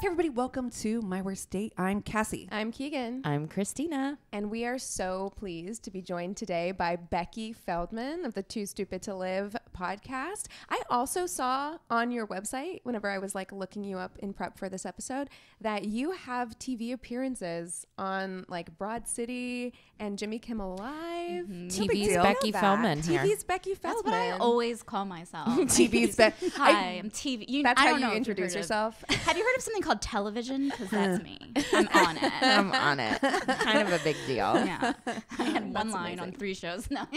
Hey everybody, welcome to My Worst Date. I'm Cassie. I'm Keegan. I'm Christina. And we are so pleased to be joined today by Becky Feldman of the Too Stupid to Live podcast. I also saw on your website, whenever I was like looking you up in prep for this episode, that you have TV appearances on like Broad City and Jimmy Kimmel Live. Mm-hmm. TV's Becky Feldman here. TV's Becky Feldman. That's what I always call myself. TV's Becky. Hi, I'm TV. That's I how don't know you if introduce you've heard yourself. Have you heard of something called television? Because that's me. I'm on it. I'm on it. Kind of a big deal. Yeah. I had one line amazing. on 3 shows. No.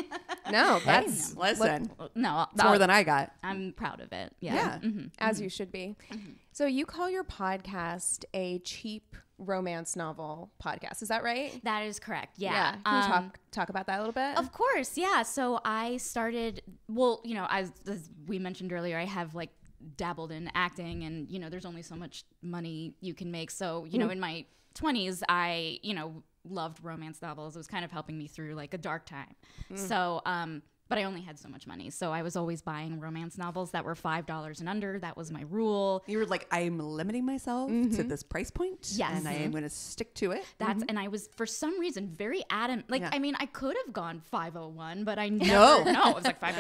No, that's Listen, No. it's more than I got. I'm proud of it. Yeah. Yeah. Mm-hmm. as you should be. So you call your podcast a cheap romance novel podcast. Is that right? That is correct. Yeah. Can you talk about that a little bit? Of course. Yeah. So I started, well, you know, as we mentioned earlier, I have like dabbled in acting and, you know, there's only so much money you can make. So, you know, in my 20s, I, you know, loved romance novels. It was kind of helping me through like a dark time. So, but I only had so much money. So I was always buying romance novels that were $5 and under. That was my rule. You were like, I'm limiting myself to this price point. Yes. And I am going to stick to it. That's and I was for some reason very adamant. Like, Yeah. I mean, I could have gone 501, but I never. No, it was like $5.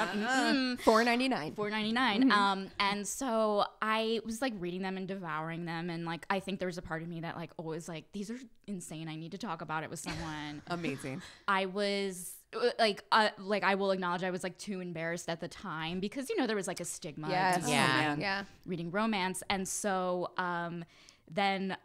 $4.99. $4.99. And so I was like reading them and devouring them. And like, I think there was a part of me that like always like, these are insane. I need to talk about it with someone. Amazing. I was like I will acknowledge I was like too embarrassed at the time because, you know, there was like a stigma Yes. to Yeah. Yeah. reading romance. And so then,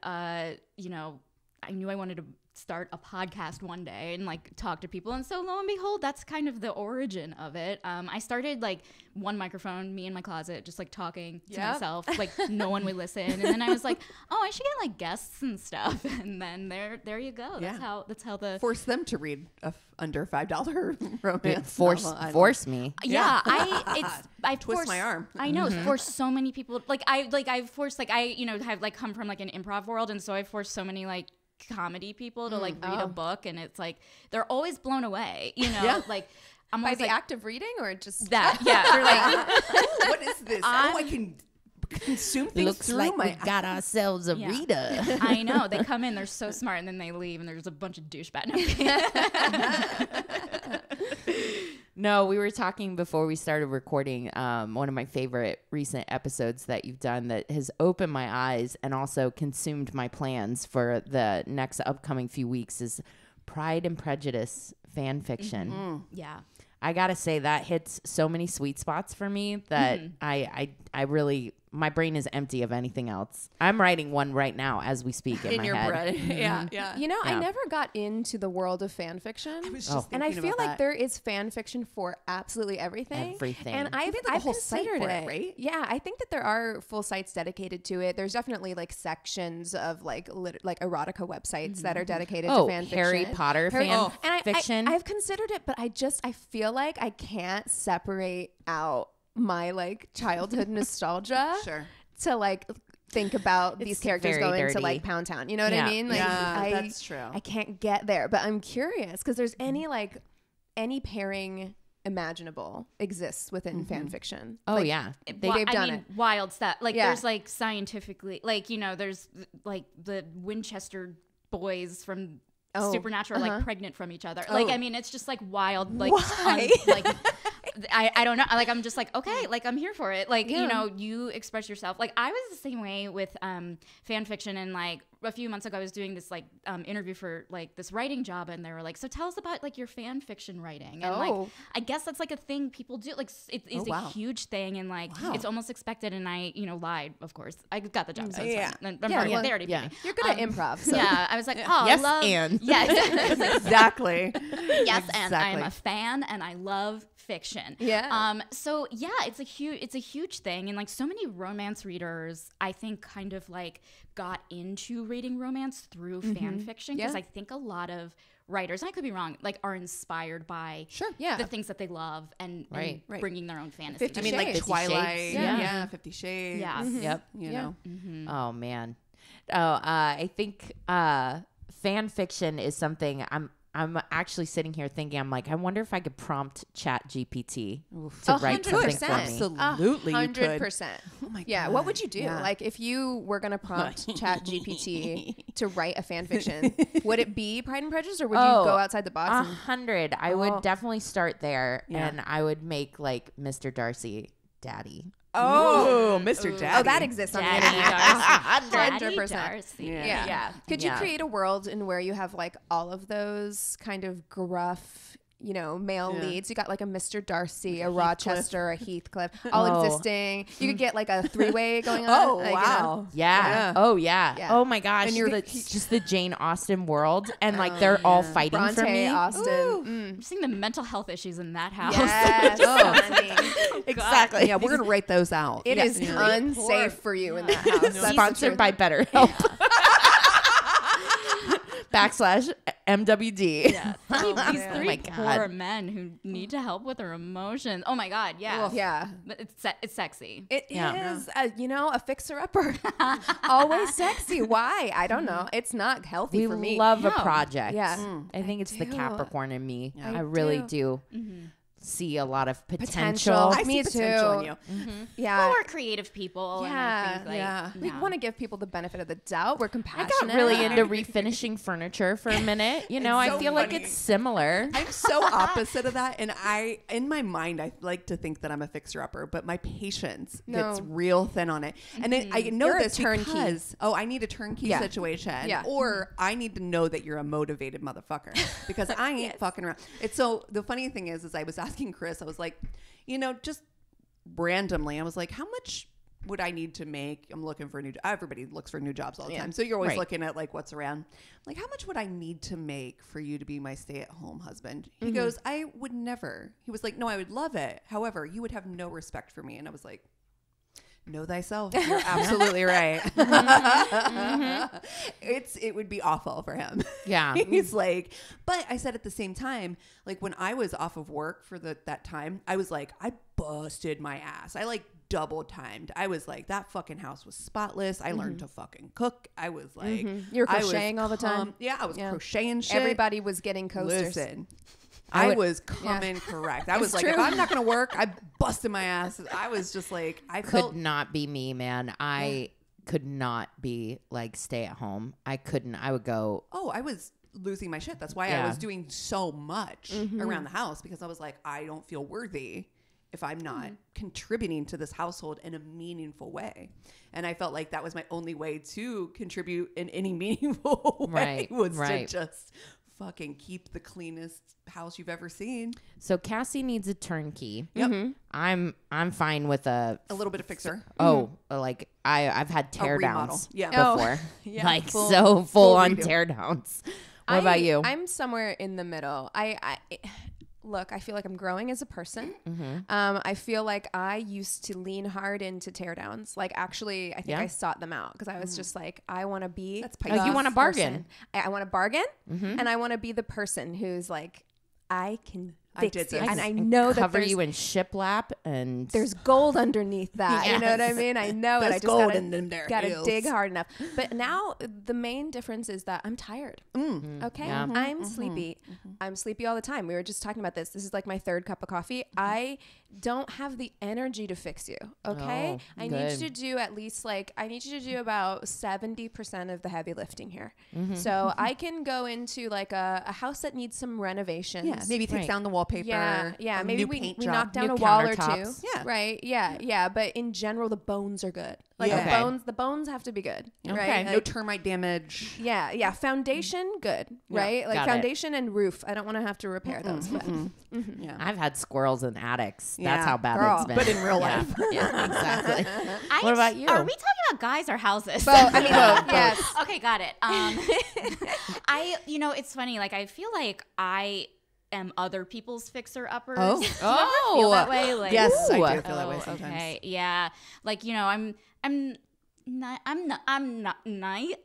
you know, I knew I wanted to start a podcast one day and like talk to people. And so lo and behold, that's kind of the origin of it. I started like one microphone, me in my closet, just like talking to myself, like no one would listen. And then I was like, oh, I should get like guests and stuff. And then there you go. That's how the Force them to read a under $5 romance novel. Force me. yeah, I Twist forced, my arm. I know, for so many people. I've forced, like, I, you know, have like come from like an improv world. And so I forced so many like comedy people to like read a book. And it's like, they're always blown away, you know, like I'm By always the like, act of reading or just that. Yeah. They're like, What is this? I can consume things Looks through like my we got ourselves a Yeah. reader. I know, they come in, they're so smart, and then they leave, and there's a bunch of douchebag. No, we were talking before we started recording. One of my favorite recent episodes that you've done that has opened my eyes and also consumed my plans for the next upcoming few weeks is Pride and Prejudice fan fiction. Yeah. I gotta say that hits so many sweet spots for me that I really, my brain is empty of anything else. I'm writing one right now as we speak in my your head. brain. Yeah, yeah. You know, I Yeah. never got into the world of fan fiction. I was just And I thinking feel about like that. there is fan fiction for absolutely everything. Everything. And I've, made, like, a I've whole site considered for it, right? Yeah, I think that there are full sites dedicated to it. There's definitely like sections of like like erotica websites that are dedicated to fan fiction. Harry Potter fan And fiction. I've considered it, but I feel like I can't separate out my like childhood nostalgia Sure. to like think about these characters very going to dirty. like Pound Town. You know what Yeah. I mean? Like, Yeah, that's true. I can't get there, but I'm curious because there's any pairing imaginable exists within fan fiction. Oh, Like, yeah. they've done it. Wild stuff. Like, Yeah. there's like scientifically, like, you know, there's like the Winchester boys from Supernatural, like pregnant from each other. Like, I mean, it's just like wild. Like, Why? like, I don't know. Like, I'm just like, okay, like I'm here for it. Like, you know, you express yourself. Like, I was the same way with fan fiction. And like a few months ago, I was doing this like interview for like this writing job, and they were like, so tell us about like your fan fiction writing. And like, I guess that's like a thing people do. Like, it is a huge thing, and like it's almost expected. And I, you know, lied. Of course, I got the job. So it's fine. And they already paid me. You're good at improv. So. Yeah, I was like, oh, Yes, I love, and. yes, Exactly. yes, and I'm Exactly. a fan, and I love fiction. Yeah. So yeah, it's a huge thing, and like so many romance readers, I think, kind of like got into reading romance through fan fiction because Yeah. I think a lot of writers, and I could be wrong, like are inspired by Yeah. the things that they love and Right. bringing their own fantasy. 50 I mean, like Shades. Twilight. Shades. Yeah. 50 Shades. Yeah. Yep. You know. Oh man. I think fan fiction is something I'm actually sitting here thinking, I'm like, I wonder if I could prompt Chat GPT to write something for me. Absolutely, you could. 100%. Oh my god. Yeah, what would you do? Yeah. Like, if you were going to prompt Chat GPT to write a fan fiction, would it be Pride and Prejudice, or would you go outside the box? 100. I would definitely start there, Yeah. and I would make like Mr. Darcy daddy. Oh, Mr. Daddy. Oh, that exists on the Daddy internet. Daddy 100%. Darcy. Yeah. Yeah. Could you create a world in where you have like all of those kind of gruff, you know, male leads? You got like a Mr. Darcy, a Rochester, a Heathcliff, all existing. You could get like a three-way going on. Oh, like, you know. wow. Yeah. Yeah. Oh yeah. Yeah. Oh my gosh. And you're it's just the Jane Austen world, and like they're all fighting for Bronte, me. Austin. I'm seeing the mental health issues in that house. Yes. honey. Exactly. Yeah, we're gonna write those out. It is unsafe for you in that house. That's Sponsored by BetterHelp. /MWD. Yeah. These Oh three my poor God. men who need to help with their emotions. Oh my God. Yeah. Yeah. But it's sexy. It Yeah. is, you know, a fixer-upper. Always sexy. Why? I don't know. It's not healthy We for me. love a No. project. Yeah. I think it's the do. Capricorn in me. Yeah. I really do. do see a lot of potential. Potential. I Me see potential too. in you. Yeah. Well, we're creative people. And I think, like, yeah. We want to give people the benefit of the doubt. We're I compassionate. got really into refinishing furniture for a minute. You know, It's I so feel like funny. it's similar. I'm so opposite of that, and in my mind, I like to think that I'm a fixer-upper, but my patience gets real thin on it. And then I know You're a this turnkey. because I need a turnkey Yeah. situation, Yeah. or I need to know that you're a motivated motherfucker because I ain't fucking around. It's so the funny thing is I was asking Chris, I was like, you know, just randomly, I was like, how much would I need to make? I'm looking for everybody looks for new jobs all the time. So you're always Right. looking at like what's around. Like, how much would I need to make for you to be my stay-at-home husband? He goes, I would never. He was like, no, I would love it. However, you would have no respect for me. And I was like, know thyself. You're absolutely right. It would be awful for him. Yeah. He's like, but I said at the same time, like when I was off of work for that time, I was like, I busted my ass. I like double timed. I was like, that fucking house was spotless. I learned to fucking cook. I was like, You were I was crocheting all the time? Yeah, I was crocheting shit. Everybody was getting coasters. Listen, I was coming correct. I was like, if I'm not going to work, I busted my ass. I was just like, I Could felt not be me, man. I could not be like stay at home. I couldn't. I would go. I was losing my shit. That's why I Yeah. was doing so much around the house, because I was like, I don't feel worthy if I'm not contributing to this household in a meaningful way. And I felt like that was my only way to contribute in any meaningful way, Right, was right. to just fucking keep the cleanest house you've ever seen. So Cassie needs a turnkey. Yep. I'm fine with a A little bit of fixer. like I've had tear remodel. downs Yeah. before. Yeah. Like Full full on redo. tear downs. What about you? I'm somewhere in the middle. Look, I feel like I'm growing as a person. I feel like I used to lean hard into teardowns. Like, actually, I think I sought them out because I was just like, I want to be. That's the Pisces. You want a bargain. person. I want to bargain, and I want to be the person who's like, I can I fix did you, this. and I know that Cover there's you in shiplap and there's gold underneath that. You know what I Yes. mean? I know it. There's I just gold gotta, in them there gotta hills. dig hard enough. But now the main difference is that I'm tired. Okay, Yeah. I'm sleepy. I'm sleepy all the time. We were just talking about this. This is like my third cup of coffee. I don't have the energy to fix you. Okay, Oh, I need good. you to do at least I need you to do about 70% of the heavy lifting here. So I can go into like a house that needs some renovations. Yeah, maybe takes Right. down the wallpaper. Yeah, a maybe new we paint knock job. down New a wall or two. countertops. Yeah. Right. Yeah. But in general, the bones are good. Like Yeah. the bones have to be good. Okay. Right. No Like, termite damage. yeah. Foundation, good. Right. Like Got it. foundation and roof. I don't want to have to repair those. But Yeah. I've had squirrels in attics. Yeah, That's how bad girl, it's been. but in real Yeah. life. Yeah, exactly. What about you? Are we talking about guys or houses? both. I mean, both. Yes. Okay, got it. It's funny. Like, I feel like I am other people's fixer uppers. Oh. Do you ever feel that way? Like, Yes, I Ooh. do feel that way sometimes. Okay, yeah. Like, I'm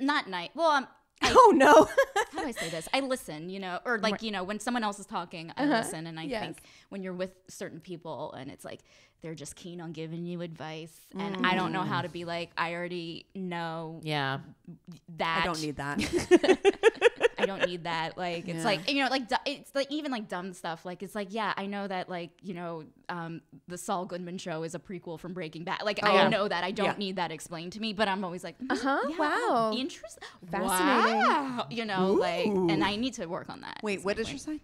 not nice. Well, Oh no. how do I say this? I listen, or like, when someone else is talking, I listen. And I Yes. think when you're with certain people and it's like, they're just keen on giving you advice. And I don't know how to be like, I already know Yeah. that. I don't need that. I don't need that. Like, it's like, you know, like, it's like, even like dumb stuff. Like, it's like, yeah, I know that, like, you know, the Saul Goodman Show is a prequel from Breaking Bad. Like, I know that. I don't need that explained to me, but I'm always like, wow. Interesting. Fascinating. Wow. You know, like, and I need to work on that. Wait, what is your sign?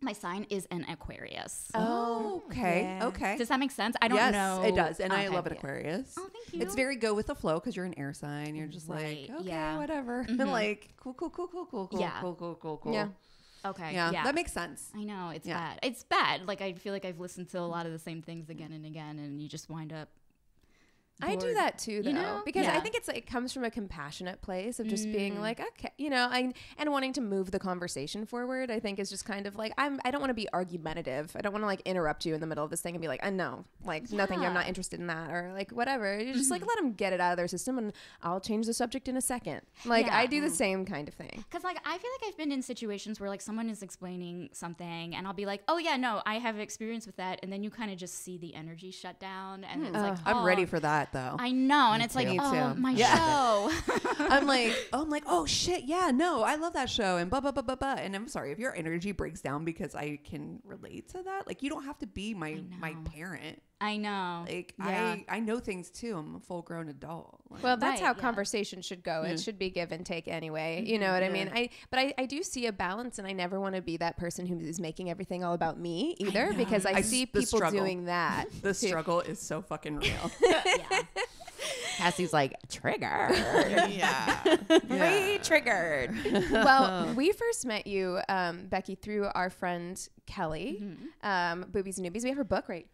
My sign is an Aquarius. Oh, okay. yeah. Okay. Does that make sense? I don't know. Yes, it does. And I Okay. love an Aquarius. Oh, thank you. It's very go with the flow because you're an air sign. You're just Right, like, okay, yeah. whatever. Like, cool. Yeah. Cool. Yeah. Okay. Yeah, that makes sense. I know. It's Yeah. bad. It's bad. Like, I feel like I've listened to a lot of the same things again and again, and you just wind up I do bored. that too, though, You know? because I Yeah. think it comes from a compassionate place of just being like, okay, you know, and wanting to move the conversation forward. I think is just kind of like I don't want to be argumentative. I don't want to like interrupt you in the middle of this thing and be like, no, like nothing. I'm not interested in that, or like whatever. You just like let them get it out of their system, and I'll change the subject in a second. Like Yeah. I do the same kind of thing. Because, like, I feel like I've been in situations where, like, someone is explaining something, and I'll be like, oh, yeah, no, I have experience with that. And then you kind of just see the energy shut down. And it's like, I'm oh, ready for that, though. I know. And it's like, Me oh, too. my Yeah. show. I'm like, oh shit, yeah, no, I love that show, and blah blah blah blah blah. And I'm sorry if your energy breaks down because I can relate to that. Like, you don't have to be my parent. I know. Like, Yeah. I know things too. I'm a full grown adult. Like, Well, that's Right, how yeah. conversation should go. It should be give and take anyway. You know what I mean? I do see a balance, and I never want to be that person who is making everything all about me either, because I see the people struggle. doing that. the struggle is so fucking real. Yeah. Cassie's like, triggered. yeah. Re-triggered. Well, we first met you, Becky, through our friend Kelly, Boobies and Newbies. We have her book right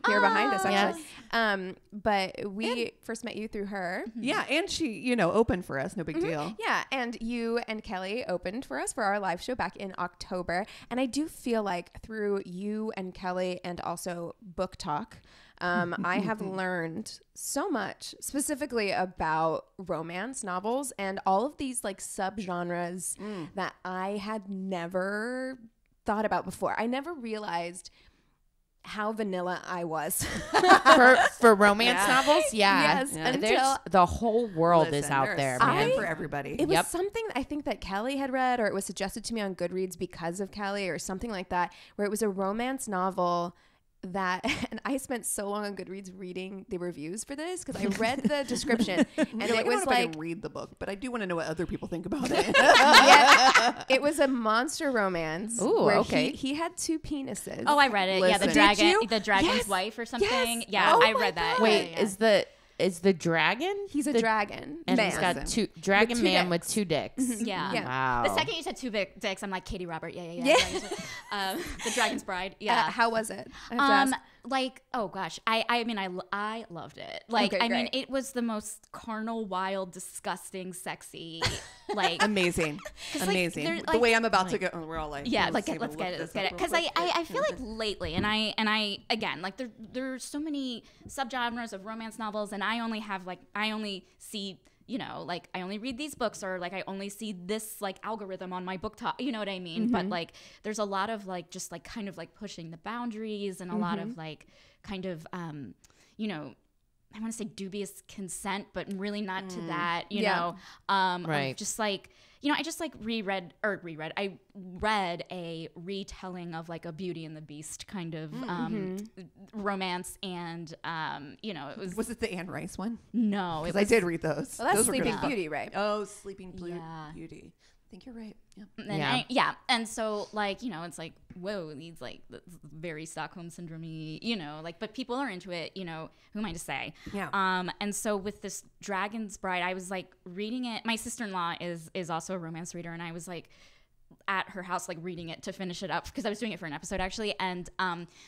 here behind us, actually. But we first met you through her. Yeah, and she, opened for us. No big deal. Yeah, and you and Kelly opened for us for our live show back in October. And I do feel like through you and Kelly and also Book Talk, I have learned so much specifically about romance novels and all of these like subgenres that I had never thought about before. I never realized how vanilla I was. for romance novels, yeah. Yes, There's the whole world is Listen, out there's there, something man. for everybody. It was something I think that Kelly had read, or it was suggested to me on Goodreads because of Kelly or something like that, where it was a romance novel that, and I spent so long on Goodreads reading the reviews for this because I read the description and You're it was I like, can read the book, but I do want to know what other people think about it. yeah, it was a monster romance. Ooh, where okay. He had two penises. Oh, I read it. Yeah, Listen. the dragon's Yes. wife or something. Yes. Yeah, Oh I my read that. God. Wait, Yeah. is the dragon? He's a dragon And man. he's got two dragon two man with dicks. 2 dicks. Yeah. Yeah. Wow. The second you said two big dicks, I'm like Katie Robert. Yeah. Yeah. The Dragon's Bride. Yeah. How was it? I have to ask. Like, oh gosh, I mean, I loved it. Like, Okay, I mean, great. it was the most carnal, wild, disgusting, sexy, like, Amazing. 'Cause, like, Amazing. they're, the like- way I'm about to go, we're all like, yeah, let's like, see if let's I get look it, let's this get up it. real Because quick. I feel like lately, and I again, like, there's so many subgenres of romance novels, and I only see, like, I only read these books, or like I only see this like algorithm on my book talk, you know what I mean? But like there's a lot of like just like kind of like pushing the boundaries and a lot of like kind of I want to say dubious consent, but really not to that, you know. Right. Of just like, I just like I read a retelling of like a Beauty and the Beast kind of romance, and it Was it the Anne Rice one? no, it Because I was did read those. Well, that's Those were good Sleeping as fuck. Beauty, right? Oh, Sleeping Yeah. Beauty. I think you're right. Yeah. and and so like it's like, whoa, these like very Stockholm syndrome-y, like, but people are into it, who am I to say? Yeah. And so with this Dragon's Bride, I was like reading it. My sister-in-law is also a romance reader, and I was like at her house like reading it to finish it up because I was doing it for an episode actually. And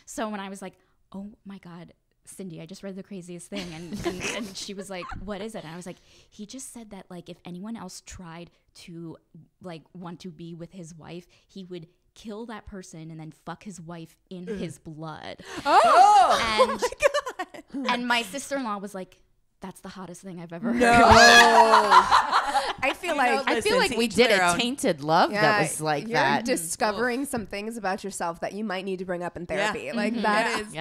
so when I was like, oh my God, Cindy, I just read the craziest thing, and she was like, what is it? And I was like, he just said that like if anyone else tried to like want to be with his wife, he would kill that person and then fuck his wife in his blood. Oh And, my God. and my sister-in-law was like, that's the hottest thing I've ever heard. No. I feel like I feel like we did a tainted love that was like you're that. discovering some things about yourself that you might need to bring up in therapy. Like that is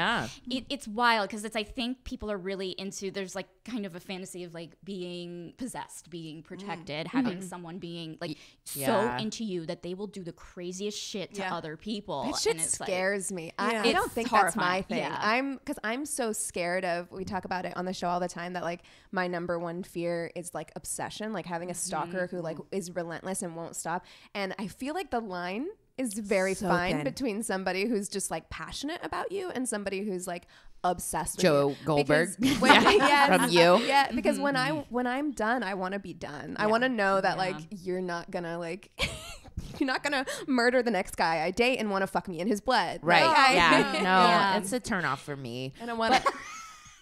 It's wild because I think people are really into, there's like kind of a fantasy of like being possessed, being protected, having someone being like so into you that they will do the craziest shit to other people. That shit and it's scares me. I It's don't think that's my horrifying. thing. Yeah. I'm so scared of, we talk about it on the show all the time, that like my number one fear is like obsession, like having a stalker who like is relentless and won't stop. And I feel like the line is very So fine thin. between somebody who's just like passionate about you and somebody who's like obsessed with Joe you. Goldberg. Because yes, From you. Yeah, because when I'm done, I want to be done. I want to know that like you're not gonna like you're not gonna murder the next guy I date and want to fuck me in his blood. Right. Like, No, it's a turnoff for me. I don't want to.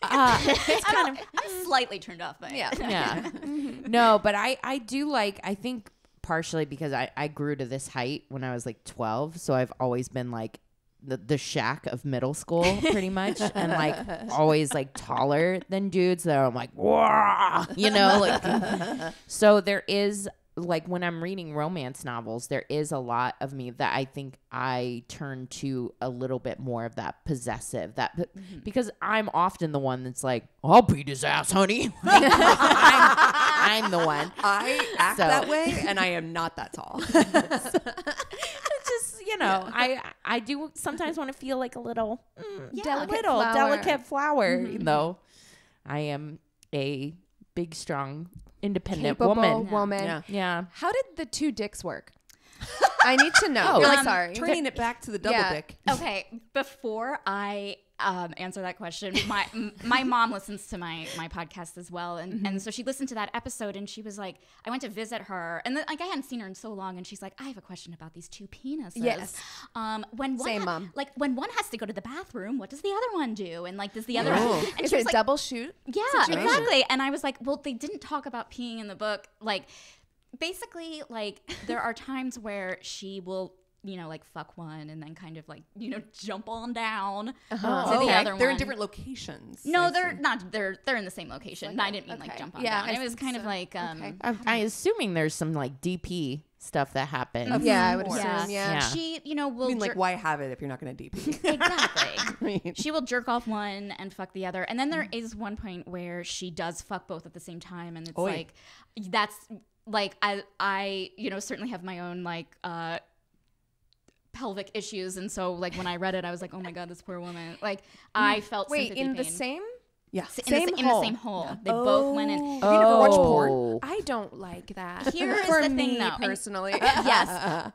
I'm slightly turned off by it. Yeah. No, but I do like, I think partially because I grew to this height when I was like 12. So I've always been like the shack of middle school pretty much. And like always like taller than dudes that I'm like, whoa, you know, like, so there is like when I'm reading romance novels, there is a lot of me that I think I turn to a little bit more of that possessive, because I'm often the one that's like, I'll beat his ass, honey. I'm the one. I act that way, and I am not that tall. Just, you know, I do sometimes want to feel like a little, delicate flower, even though I am a big, strong, independent Capable woman. Yeah. How did the two dicks work? I need to know. Oh, Like, sorry. Turning it back to the double dick. Okay, before I answer that question, my mom listens to my podcast as well, and so she listened to that episode, and she was like, I went to visit her, and like I hadn't seen her in so long, and she's like, I have a question about these two penises. Yes. When one Same, Mom. Like when one has to go to the bathroom, what does the other one do? And like, does the other one? And Is she it was a like, double shoot? yeah, situation? exactly. And I was like, well, they didn't talk about peeing in the book. Like, basically, like, there are times where she will, you know, like fuck one and then kind of like, you know, jump on down to the other one. They're in different locations. No, I they're see. not. They're in the same location. I didn't mean like jump on Yeah, down. I It was kind of so. like I'm assuming there's some like DP stuff that happens. Yeah, I would assume. yeah. Yeah. She, you know, I will mean, like, why have it if you're not going to DP? exactly. She will jerk off one and fuck the other. And then there is one point where she does fuck both at the same time. And it's Oy. like, that's like, I, you know, certainly have my own like, pelvic issues. And so like when I read it, I was like, oh my God, this poor woman. Like I felt Wait, sympathy in the pain. same? Yeah. in the same hole. Yeah. They both went in. Have you never watched porn? Oh. I don't like that. Here is For the me thing, though. And- personally. Yes,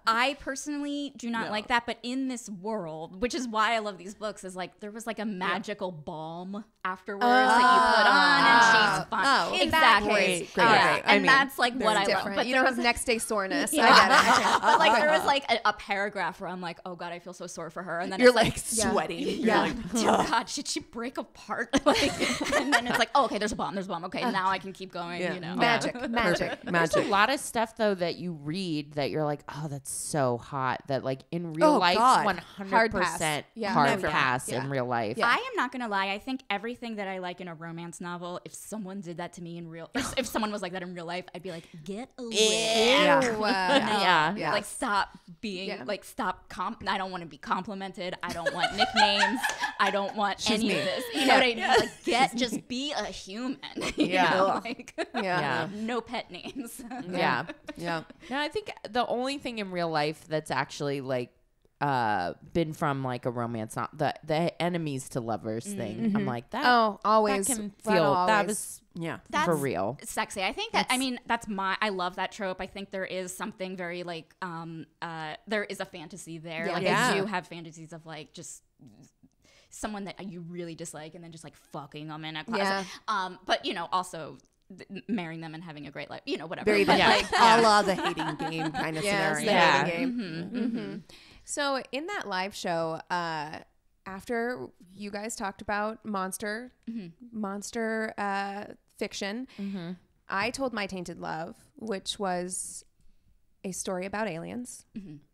I personally do not like that, but in this world, which is why I love these books, is like there was like a magical balm afterwards that you put on, and she's fine. Oh, in that exactly. case, great. Yeah, I and mean, that's like what I love. Different. But You there don't was have next day soreness. Yeah. I get it. but like there was like a paragraph where I'm like, oh God, I feel so sore for her, and then You're it's like Yeah. sweating. You're Yeah. like, oh God, should she break apart? Like, and then it's like, oh, okay, there's a bomb. Okay, now I can keep going. Yeah. You know, Magic. perfect. There's a Magic. lot of stuff though that you read that you're like, oh, that's so hot. That like in real Oh, life, God. 100% Hard pass. Yeah. hard Never. pass Yeah. in real life. Yeah. I am not gonna lie. I think everything that I like in a romance novel, if someone did that to me in real, if someone was like that in real life, I'd be like, get away. Yeah. Ew, Yeah. Yeah. Like stop being Yeah. like stop. I don't want to be complimented. I don't want nicknames. I don't want any me. of this. You know what I mean? Like just be a human. You Yeah. know? Like Yeah. no pet names. Yeah. Yeah. No, I think the only thing in real life that's actually like been from like a romance, not the enemies to lovers thing. I'm like that. Oh, always. That can That feel that always. was Yeah. That's for real. sexy. I think that, I mean, I love that trope. I think there is something very like, there is a fantasy there. Yeah. Like Yeah. I do have fantasies of like just someone that you really dislike and then just like fucking them in a closet. Yeah. But you know, also marrying them and having a great life, you know, whatever. Very But, much like a la the hating game kind of Yes, scenario. the Yeah. hating game. So in that live show, after you guys talked about monster fiction, I told my tainted love, which was a story about aliens,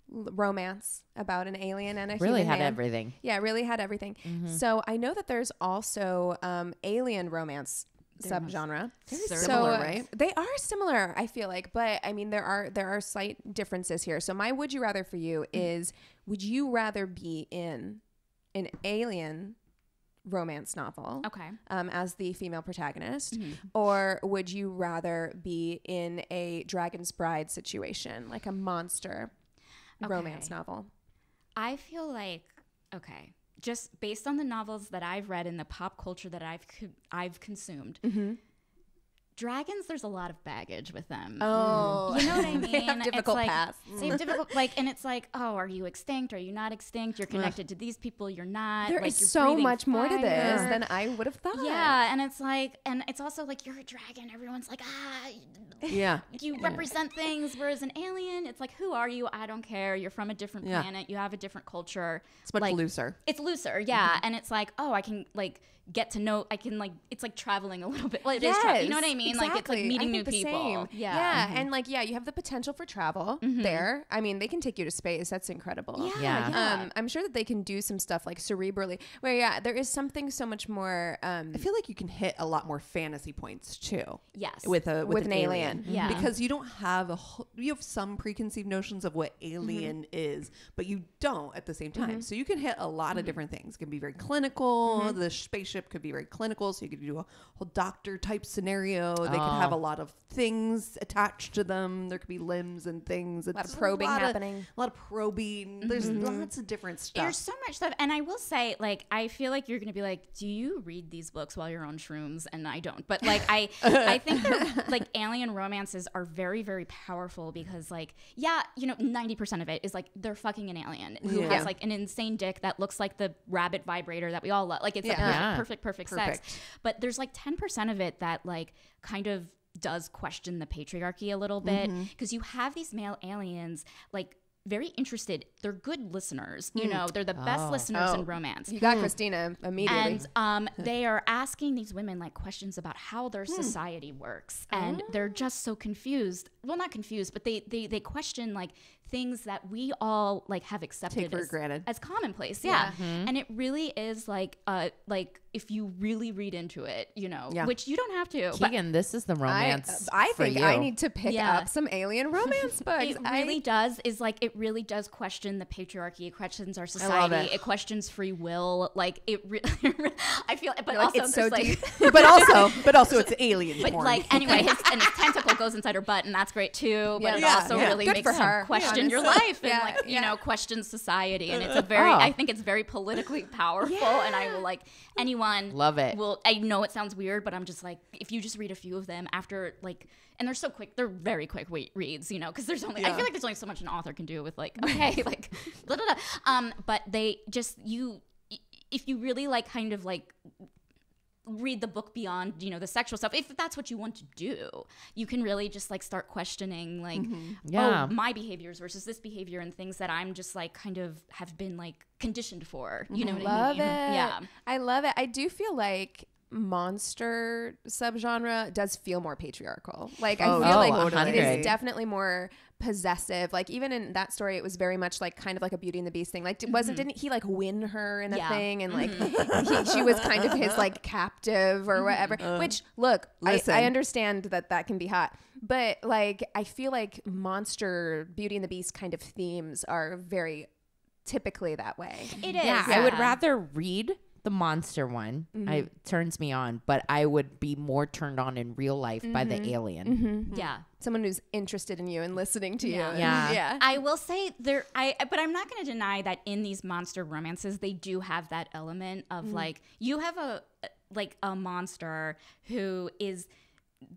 romance about an alien and a Really human had man. everything. Yeah, it really had everything. So I know that there's also alien romance subgenre. Very So, similar, right? They are similar, I feel like, but I mean there are slight differences here. So my would you rather for you is, would you rather be in an alien romance novel Okay. as the female protagonist, or would you rather be in a Dragon's Bride situation, like a monster romance novel? I feel like, okay, just based on the novels that I've read and the pop culture that I've consumed, dragons, there's a lot of baggage with them. Oh, You know what I mean? they have difficult it's like, paths. They have difficult, like, and it's like, oh, are you extinct? Are you not extinct? You're connected to these people. You're not. There like, is you're so breathing much more to this fire. than I would have thought. Yeah, and it's like, and it's also like, you're a dragon. Everyone's like, Yeah. you represent things. Whereas an alien, it's like, who are you? I don't care. You're from a different Yeah. planet. You have a different culture. It's much like, looser. It's looser, yeah. And it's like, oh, I can like get to know. I can like, it's like traveling a little bit. Well, it is you know what I mean? Exactly. Like it's like meeting I new think the people. same. Yeah. And like you have the potential for travel there. I mean, they can take you to space. That's incredible. Yeah. I'm sure that they can do some stuff like cerebrally, where there is something so much more. I feel like you can hit a lot more fantasy points too. Yes. With an alien. Yeah. Because you don't have you have some preconceived notions of what alien is, but you don't at the same time. So you can hit a lot of different things. It can be very clinical. The spaceship could be very clinical. So you could do a whole doctor type scenario. They could have a lot of things attached to them. There could be limbs and things. A lot of probing happening. A lot of probing. There's lots of different stuff. There's so much stuff. And I will say, like, I feel like you're going to be like, do you read these books while you're on shrooms? And I don't. But, like, I think they're, like, alien romances are very, very powerful because, like, 90% of it is, like, they're fucking an alien who has, like, an insane dick that looks like the rabbit vibrator that we all love. Like, it's perfect sex. But there's, like, 10% of it that, like, kind of does question the patriarchy a little bit because you have these male aliens, like, very interested. They're good listeners. You know, they're the best listeners in romance. You got Christina immediately. And they are asking these women like questions about how their society works. And they're just so confused. Well, not confused, but they question like things that we all like have accepted as commonplace. Yeah. And it really is like if you really read into it, you know, which you don't have to. Keegan, this is the romance. I for think you. I need to pick up some alien romance books. It really does question the patriarchy. It questions our society. It questions free will. Like it I feel, but like, also it's so like, deep. but also it's alien but porn. like anyway, his tentacle goes inside her butt, and that's great too. But it also really Good makes for you her. question your life and like you know question society. And it's a very I think it's very politically powerful. And I will like anyone love it. I know it sounds weird, but I'm just like if you just read a few of them after like. And they're so quick. They're very quick reads, you know, because there's only I feel like there's only so much an author can do with like okay, like blah, blah, blah. But they just if you really like kind of like read the book beyond, you know, the sexual stuff, if that's what you want to do, you can really just like start questioning like my behaviors versus this behavior and things that I'm just like kind of have been like conditioned for, you know what I mean? Yeah. I love it. I do feel like monster subgenre does feel more patriarchal. Like I feel like 100. it is definitely more possessive. Like even in that story, it was very much like kind of like a Beauty and the Beast thing. Like didn't he like win her in a thing and like she was kind of his like captive or whatever. Which look, I understand that can be hot, but like I feel like monster Beauty and the Beast kind of themes are very typically that way. It is. Yeah, I would rather read the monster one. It turns me on, but I would be more turned on in real life by the alien. Yeah. Someone who's interested in you and listening to you. Yeah. I will say but I'm not going to deny that in these monster romances, they do have that element of like, you have a monster who is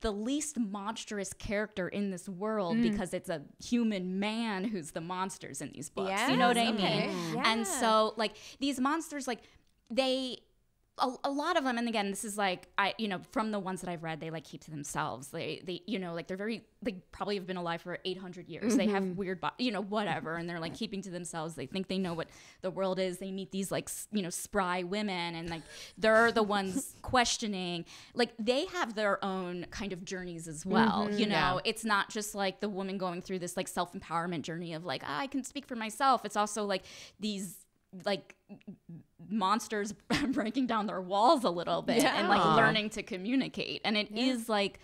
the least monstrous character in this world because it's a human man who's the monsters in these books. You know what I mean? Yeah. And so like these monsters, like a lot of them, and again, this is like from the ones that I've read, they like keep to themselves. They you know like they probably have been alive for 800 years. They have weird whatever, and they're like keeping to themselves. They think they know what the world is. They meet these like spry women, and like they're the ones questioning. Like they have their own kind of journeys as well. You know, it's not just like the woman going through this like self-empowerment journey of like I can speak for myself. It's also like these like monsters breaking down their walls a little bit and like learning to communicate. And it is like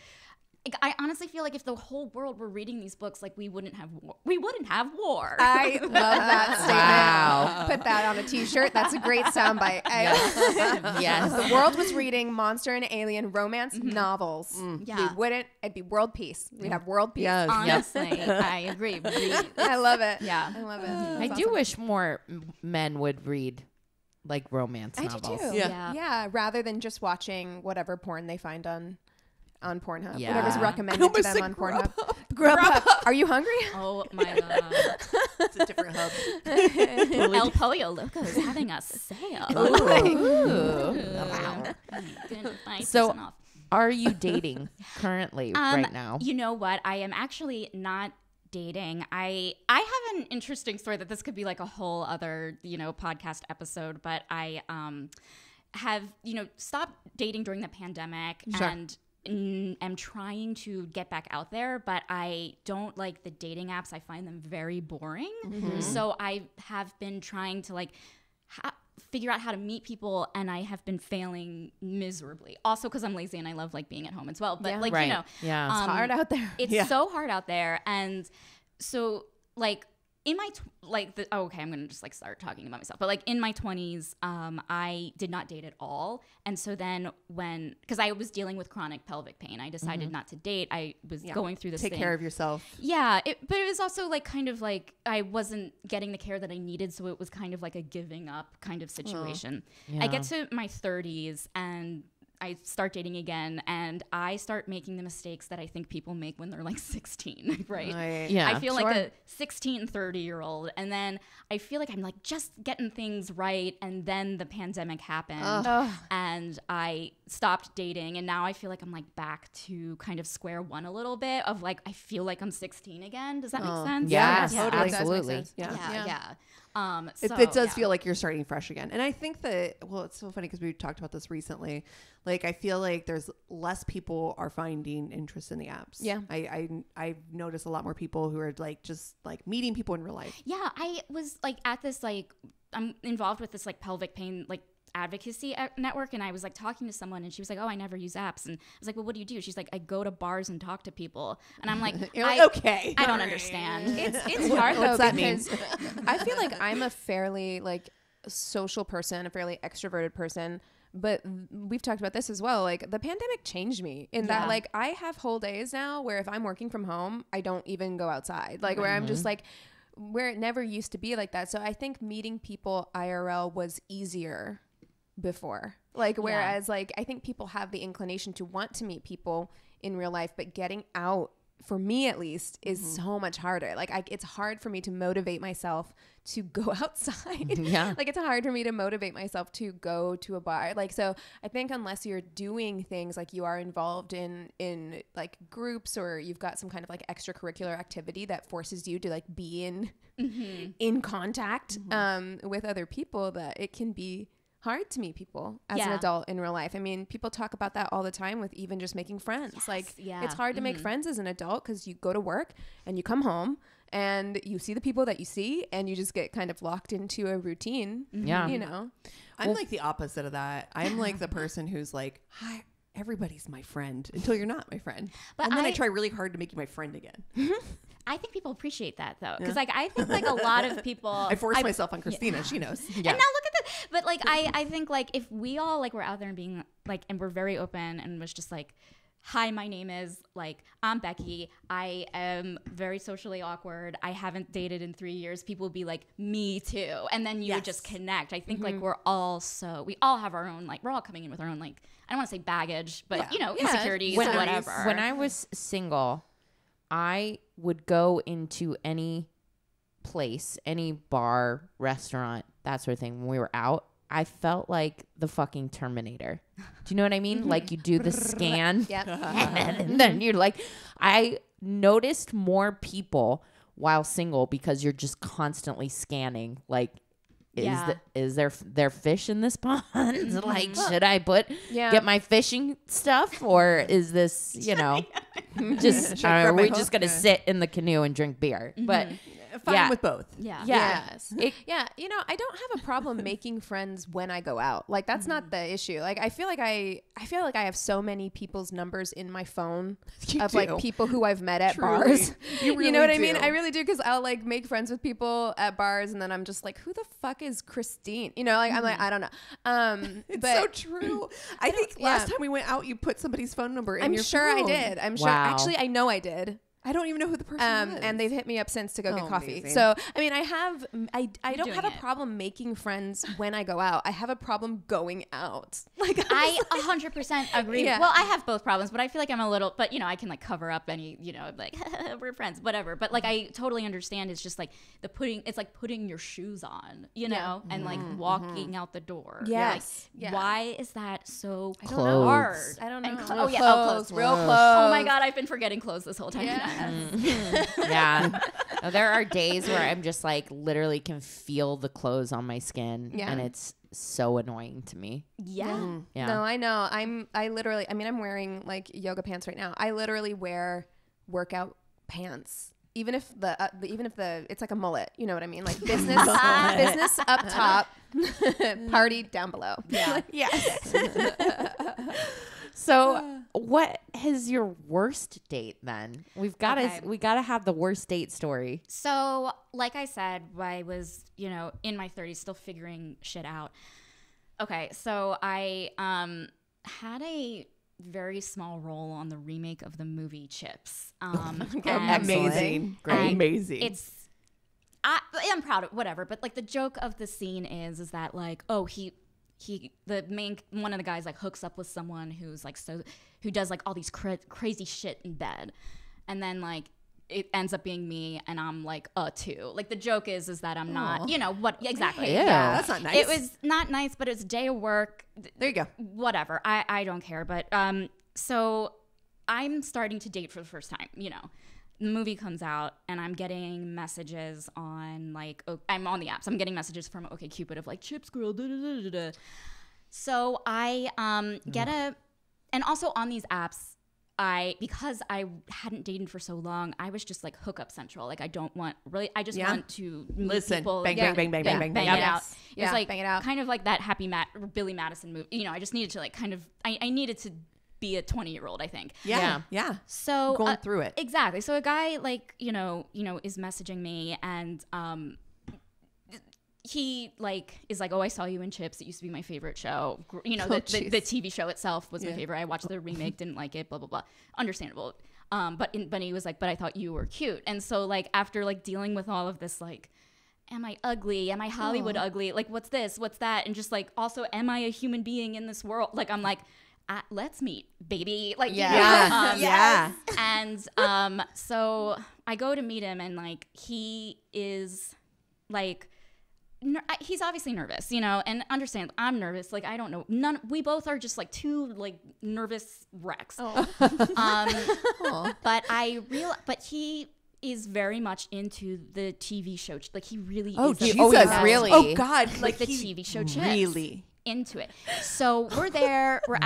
I honestly feel like if the whole world were reading these books, like we wouldn't have war. I love that statement. Wow. Put that on a t-shirt. That's a great soundbite. Yes. The world was reading monster and alien romance novels. Yeah. It'd be world peace. We'd have world peace. Yes. Honestly, I agree. I love it. Yeah. I love it. I do wish more men would read like romance I do novels. too. Yeah. Yeah, rather than just watching whatever porn they find on Pornhub. Yeah. Whatever's I recommended to almost them said on Pornhub. Grubhub. Are you hungry? Oh my god. It's a different hub. El Pollo Loco is having a sale. Wow. So, are you dating currently right now? You know what? I am actually not dating. I have an interesting story that this could be like a whole other, podcast episode, but I have, stopped dating during the pandemic and am trying to get back out there, but I don't like the dating apps. I find them very boring. So I have been trying to like figure out how to meet people, and I have been failing miserably. Also because I'm lazy and I love like being at home as well. But Right. It's hard out there. It's so hard out there. And so like in my I'm gonna just like start talking about myself, but like in my 20s I did not date at all. And so then because I was dealing with chronic pelvic pain, I decided not to date. I was going through this Take thing. care of yourself. Yeah, but it was also like kind of like I wasn't getting the care that I needed, so it was kind of like a giving up kind of situation. I get to my 30s and I start dating again, and I start making the mistakes that I think people make when they're like 16, right? Yeah. I feel like a 16, 30-year-old, and then I feel like I'm like just getting things right, and then the pandemic happened, and I stopped dating, and now I feel like I'm like back to kind of square one a little bit of like I feel like I'm 16 again. Does that make sense? Yes, totally. absolutely. Yeah. It does feel like you're starting fresh again. And I think that, it's so funny because we talked about this recently. Like, I feel like there's less people are finding interest in the apps. Yeah. I've noticed a lot more people who are like, just like meeting people in real life. Yeah, I was like at this like I'm involved with this like pelvic pain like advocacy network, and I was like talking to someone, and she was like, "Oh, I never use apps." And I was like, "Well, what do you do?" She's like, "I go to bars and talk to people." And I'm like, okay, I don't understand. It's hard though, What's that mean? because I feel like I'm a fairly like social person, a fairly extroverted person. But we've talked about this as well. Like the pandemic changed me in that like I have whole days now where if I'm working from home, I don't even go outside. Like where I'm just like where it never used to be like that. So I think meeting people IRL was easier before. Like whereas like I think people have the inclination to want to meet people in real life, but getting out for me at least is so much harder. Like it's hard for me to motivate myself to go outside. Yeah. Like it's hard for me to motivate myself to go to a bar. Like so I think unless you're doing things like you are involved in like groups, or you've got some kind of like extracurricular activity that forces you to like be in contact with other people, that it can be hard to meet people as an adult in real life. I mean, people talk about that all the time with even just making friends. It's hard to make friends as an adult because you go to work and you come home and you see the people that you see and you just get kind of locked into a routine. Yeah. You know? I'm like the opposite of that. I'm like the person who's like, hi, everybody's my friend until you're not my friend. And then I try really hard to make you my friend again. I think people appreciate that though, because like I think like a lot of people. I force myself on Christina. She knows. And now look at that. But like I think like if we all like were out there and being like, and we're very open and was just like, hi, my name is like, I'm Becky. I am very socially awkward. I haven't dated in 3 years. People would be like, me too. And then you would just connect. I think like we all have our own, like, we're all coming in with our own, like, I don't want to say baggage, but insecurities or whatever. When I was single, I would go into any place, any bar, restaurant, that sort of thing. When we were out, I felt like the fucking Terminator. Do you know what I mean? Like you do the scan and then you're like, I noticed more people while single because you're just constantly scanning. Like, is there fish in this pond? Like, should I get my fishing stuff, or is this, just are we just gonna sit in the canoe and drink beer? But fine with both. Yeah. Yes. Yeah. You know, I don't have a problem making friends when I go out. Like that's not the issue. Like I feel like I have so many people's numbers in my phone of like people who I've met at bars. You really know what do. I mean? I really do, because I'll like make friends with people at bars and then I'm just like, who the fuck is Christine? You know, like I'm like, I don't know. It's but so true. I think last time we went out, you put somebody's phone number in your sure phone. I did. I'm sure. Wow. Actually, I know I did. I don't even know who the person was. And they've hit me up since to go get coffee. amazing. So, I mean, I don't doing have a it. problem making friends when I go out. I have a problem going out. Like I 100% agree. Yeah. Well, I have both problems, but I feel like I'm a little, but you know, I can like cover up any, you know, like we're friends, whatever. But like, I totally understand. It's just like it's like putting your shoes on, you know, and like walking out the door. Yes. Like, Yeah. why is that so Clothes. hard? I don't know. And Real clothes. real clothes. Oh my God, I've been forgetting clothes this whole time. Yeah. No, there are days where I'm just like literally can feel the clothes on my skin, Yeah. and it's so annoying to me. Yeah. Yeah. No, I know. I'm wearing like yoga pants right now. I literally wear workout pants. Even if it's like a mullet, you know what I mean? Like business up top, party down below. Yeah. yes. So, what is your worst date then? We gotta have the worst date story. So, like I said, I was, you know, in my 30s, still figuring shit out. Okay, so I had a very small role on the remake of the movie Chips. Amazing. Great. Amazing. I'm proud of whatever, but like the joke of the scene is that like, oh, one of the guys like hooks up with someone who's like who does like all these crazy shit in bed, and then like it ends up being me, and I'm like too. Like the joke is that I'm not, you know what exactly. Yeah. That's not nice. It was not nice, but it's a day of work. There you go. Whatever. I don't care. But so I'm starting to date for the first time, you know. The movie comes out and I'm getting messages on like I'm on the apps. I'm getting messages from OkCupid of like Chips Girl. Da, da, da, da, da. So I and also on these apps, because I hadn't dated for so long, I was just like hookup central. Like I just want to meet Listen, people. bang, bang, bang, bang, bang, bang, bang bang. it out. Yes. It was like bang it out. kind of like that Billy Madison movie. You know, I just needed to like kind of I needed to be a 20-year-old, I think. Yeah. So Going through it. Exactly. So a guy like, you know, is messaging me, and he like is like, oh, I saw you in Chips. It used to be my favorite show. You know, the TV show itself was my favorite. I watched the remake, didn't like it, blah, blah, blah. Understandable. But he was like, but I thought you were cute. And so like after like dealing with all of this, like, am I ugly? Am I Hollywood ugly? Like, what's this? What's that? And just like, also, am I a human being in this world? Like, I'm like, let's meet, baby. Like, Yeah. yeah. And so I go to meet him, and like he is like he's obviously nervous, you know, and understand I'm nervous. Like, I don't know. We both are just like two like nervous wrecks. But he is very much into the TV show. Like he really is. Jesus, really? Oh God, like the TV show Chips. Really into it. So we're there. We're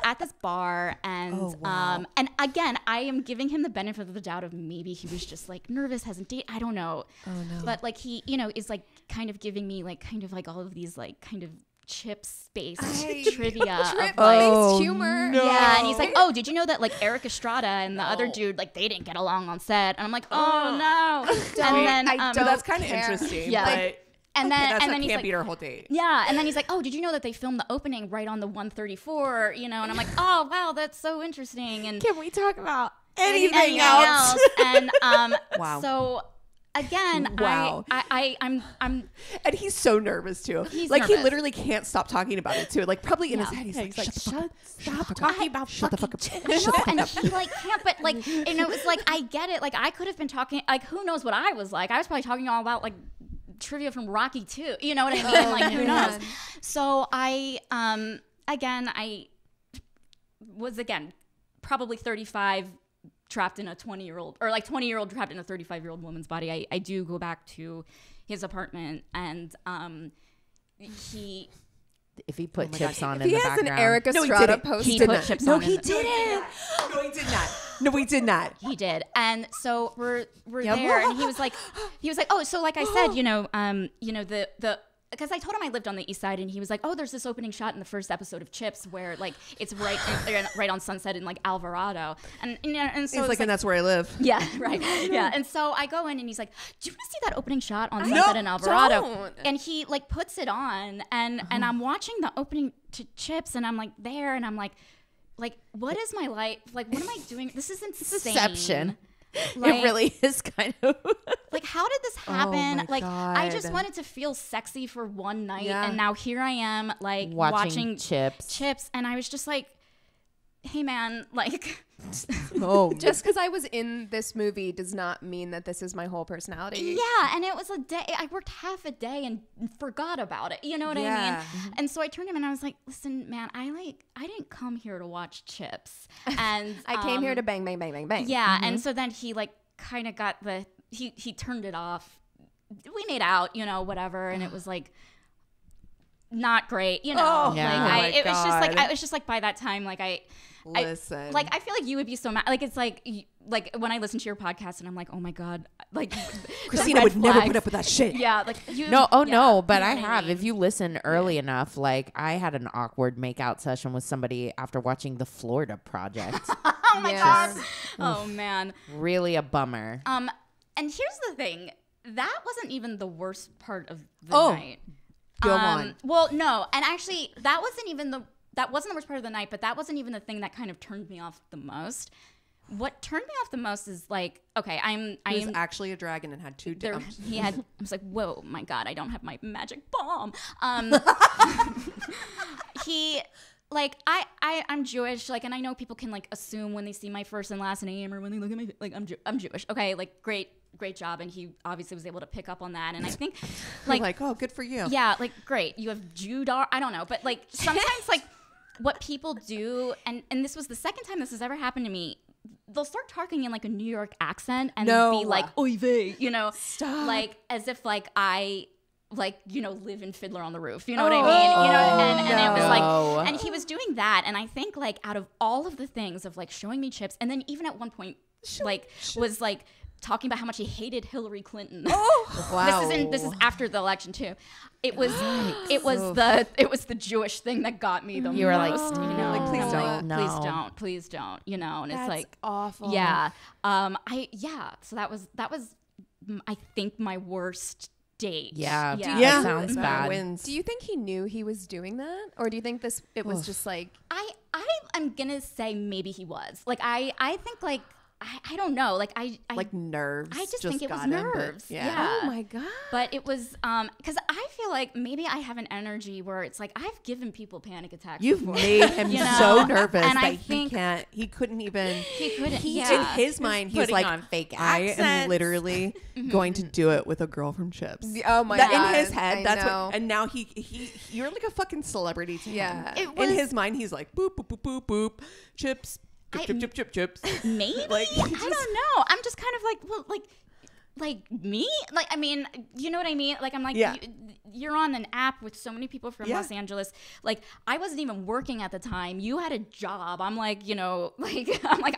at this bar, and and again, I am giving him the benefit of the doubt of maybe he was just like nervous, hasn't dated. I don't know. Oh no. But like he, you know, is like kind of giving me like kind of like all of these like kind of Chips-based trivia. Based humor. no. Yeah, and he's like, oh, did you know that like Eric Estrada and the other dude, like they didn't get along on set? And I'm like, oh no. And then so that's kind of interesting. Yeah. But and then that's and then not he's can't like, beat our whole date. yeah, and then he's like, oh, did you know that they filmed the opening right on the 134? You know, and I'm like, oh wow, that's so interesting. And Can we talk about Anything else? And Wow. So again, Wow. I'm And he's so nervous too. He's like he nervous. literally can't stop talking about it too. Like probably in his Yeah. head, he's like, stop talking about shut the fuck up. no, and he like can't, but like, and it was like, I get it. Like I could have been talking, like who knows what I was like. I was probably talking all about like trivia from Rocky too. You know what I mean? Like who knows? So I was probably 35 trapped in a 20-year-old, or like 20-year-old trapped in a 35-year-old woman's body. I do go back to his apartment, and he if he put my chips God. on If in he the has background. an Eric No, he Estrada didn't. poster. He put chips No, on. he in- didn't. No, he did not. No, he did not. He did, and so we're Yep. there, and he was like, oh, so like I said, the because I told him I lived on the east side, and he was like, oh, there's this opening shot in the first episode of Chips where like it's right on Sunset in like Alvarado, and so He's like, and that's where I live. yeah, right, yeah, and so I go in, and he's like, do you want to see that opening shot on Sunset in Alvarado? don't. And he like puts it on, and I'm watching the opening to Chips, and I'm like there, and I'm like, what is my life? Like, what am I doing? This is insane. Deception. Like, It really is kind of. like, how did this happen? my Like, I just God. wanted to feel sexy for one night, Yeah. and now here I am, like Watching Chips. and I was just like, hey man, like, Oh, Just because I was in this movie does not mean that this is my whole personality. yeah, and it was a day. I worked half a day and forgot about it. You know what I Yeah. mean? And so I turned to him and I was like, listen, man, I didn't come here to watch Chips, and I came here to bang, bang, bang, bang, bang. yeah, and so then he like kind of got he turned it off. We made out, whatever, and it was like not great, Oh, Yeah. oh my it was just like God. I was just like by that time, like Listen. I feel like you would be so mad. Like it's like when I listen to your podcast and I'm like, oh my God, like Christina would never put up with that shit. Yeah, like you. no, yeah, no, but you know I what have. mean? If you listen early enough, like I had an awkward makeout session with somebody after watching The Florida Project. Oh my Yes. God. Oh man. Really a bummer. And here's the thing. That wasn't even the worst part of the Oh, night. Go on. Well, no, and actually, that wasn't the worst part of the night, but that wasn't even the thing that kind of turned me off the most. What turned me off the most is like, okay, I He was am actually a dragon and had two there. dumps. He had. I was like, whoa, my God, I don't have my magic bomb. He. Like I'm Jewish, like, and I know people can like assume when they see my first and last name or when they look at me, like I'm Jewish. Okay, like great job, and he obviously was able to pick up on that. And I think, Like, oh, good for you. yeah, like great, you have Judar. I don't know, but like sometimes like what people do, and this was the second time this has ever happened to me. They'll start talking in like a New York accent and No. be like, "Oy vey," Stop. like as if like I live in Fiddler on the Roof. You know what I mean? And it was no. like, and he was doing that. And I think like out of all of the things of like showing me Chips, and then even at one point, was like talking about how much he hated Hillary Clinton. Oh, wow. This is after the election too. It was the Jewish thing that got me the most. You were like, like, please I'm don't. No. please don't, and That's it's like, awful. yeah, so that was I think my worst date. Yeah. yeah. That sounds That bad. wins. Do you think he knew he was doing that? Or do you think it was just like, I am gonna say maybe he was like I think like I don't know like I like nerves. I just think it was got him, but nerves. yeah. Yeah. oh my God. But it was because I feel like maybe I have an energy where it's like I've given people panic attacks. You've before. made him You know? so nervous And that I he think- can't. He couldn't even. He couldn't. In Yeah. his mind, he's putting like, on fake I am accents. literally going to do it with a girl from Chips. Oh my That God. in his head, I that's know. what. And now he you're like a fucking celebrity to Yeah. him. It was- In his mind, he's like boop boop boop boop boop, Chips, chips. Maybe Like, I don't know. I'm just kind of like, well, like me. Like I mean, you know what I mean? Like I'm like, Yeah. you're on an app with so many people from Yeah. Los Angeles. Like I wasn't even working at the time. You had a job. I'm like,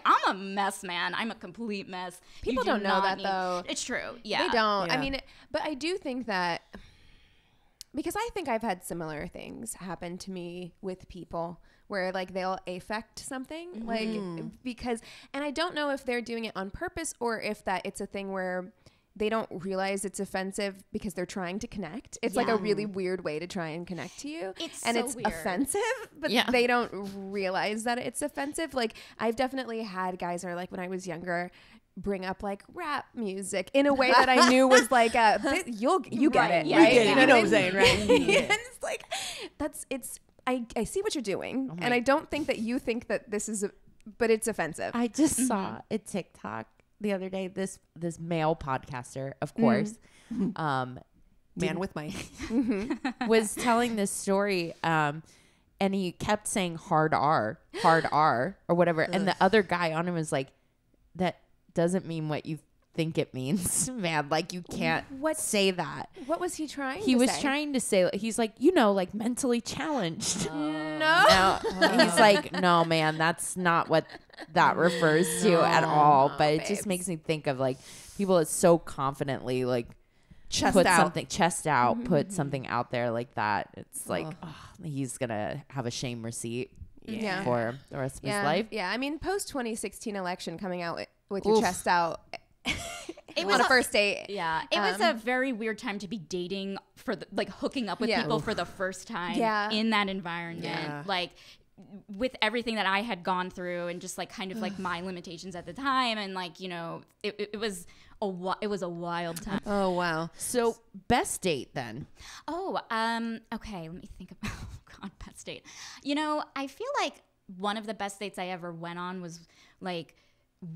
I'm a mess, man. I'm a complete mess. You People do don't know not that, need- though. It's true. Yeah. They don't. Yeah. I mean, but I do think that because I think I've had similar things happen to me with people where like they'll affect something like because, and I don't know if they're doing it on purpose or if that it's a thing where they don't realize it's offensive because they're trying to connect. It's like a really weird way to try and connect to you. It's and so it's weird. offensive, but Yeah. they don't realize that it's offensive. Like I've definitely had guys who are like when I was younger bring up like rap music in a way that I knew was like you get Right, it, yeah, right? yeah, yeah. You know what I'm saying, right? and it's like I see what you're doing, and I don't think that you think that this is but it's offensive. I just saw a TikTok the other day. This male podcaster, of course, Man with Mike. was telling this story, and he kept saying hard R or whatever, and the other guy on him was like, "That doesn't mean what you think it means, man. Like, you can't say that. What was he trying He to was say? trying to say, he's like, you know, like mentally challenged. No. He's like, no, man, that's not what that refers to at all. But it just babes. makes me think of like people that so confidently like Chest put out. something chest out, put something out there like that. It's like he's gonna have a shame receipt Yeah. for the rest of his Yeah. life. Yeah. I mean, post 2016 election coming out with your Oof. chest out It on a first date. Yeah, it was a very weird time to be dating for like hooking up with Yeah. people for the first time Yeah. in that environment. Yeah. Like with everything that I had gone through and just like kind of like my limitations at the time, and like, you know, it was a wild time. Oh, wow. So best date then. Okay, let me think about best date. You know, I feel like one of the best dates I ever went on was like